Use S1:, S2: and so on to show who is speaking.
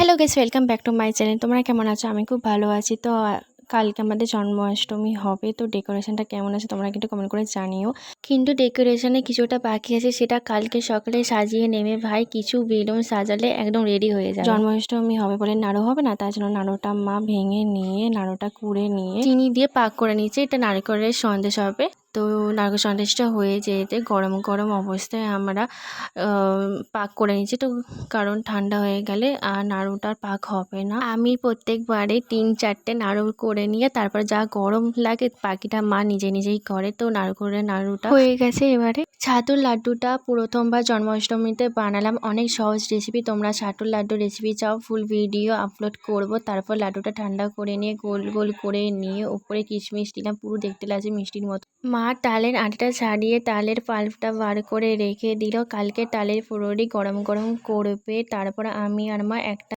S1: Hello guys, welcome back to my channel. তোমরা কেমন আছো? আমি খুব ভালো আছি। তো কালকে আমাদের জন্মাষ্টমী হবে, তো ডেকোরেশনটা কেমন আছে তোমরা কিন্তু কমেন্ট করে জানিও। কিন্তু ডেকোরেশনে কিছুটা বাকি আছে, সেটা কালকে সকালে সাজিয়ে নেবে ভাই। কিছু বেলুন সাজালে একদম রেডি হয়ে যাবে। জন্মাষ্টমী হবে বলে নাড়ু হবে না, তার জন্য নাড়ুটা মা ভেঙে নিয়ে নাড়ুটা কুড়ে নিয়ে চিনি দিয়ে পাক করে নিয়েছে। এটা নারকেলের সন্দেশ হবে। তো নারকেল সন্দেশটা হয়ে যেতে গরম গরম অবস্থায় আমরা পাক করে নিয়েছি। তো কারণ ঠান্ডা হয়ে গেলে আর নাড়ুটার পাক হবে না। আমি প্রত্যেকবারে 3-4টে নাড়ু করে নিয়ে তারপর যা গরম লাগে বাকিটা মা নিজে নিজেই করে। তো নারকেলের নাড়ুটা হয়ে গেছে। এবারে ছাতুর লাড্ডুটা প্রথমবার জন্মাষ্টমীতে বানালাম, অনেক সহজ রেসিপি। তোমরা ছাতুর লাড্ডু রেসিপি চাও, ফুল ভিডিও আপলোড করব। তারপর লাড্ডুটা ঠান্ডা করে নিয়ে গোল গোল করে নিয়ে উপরে কিশমিশ দিলাম, পুরো দেখতে লাগছে মিষ্টির মতো। মা তালের আটিটা ছাড়িয়ে তালের পাল্পটা বার করে রেখে দিল। কালকে তালের ফুলুরি গরম গরম করবে। তারপর আমি আর মা একটা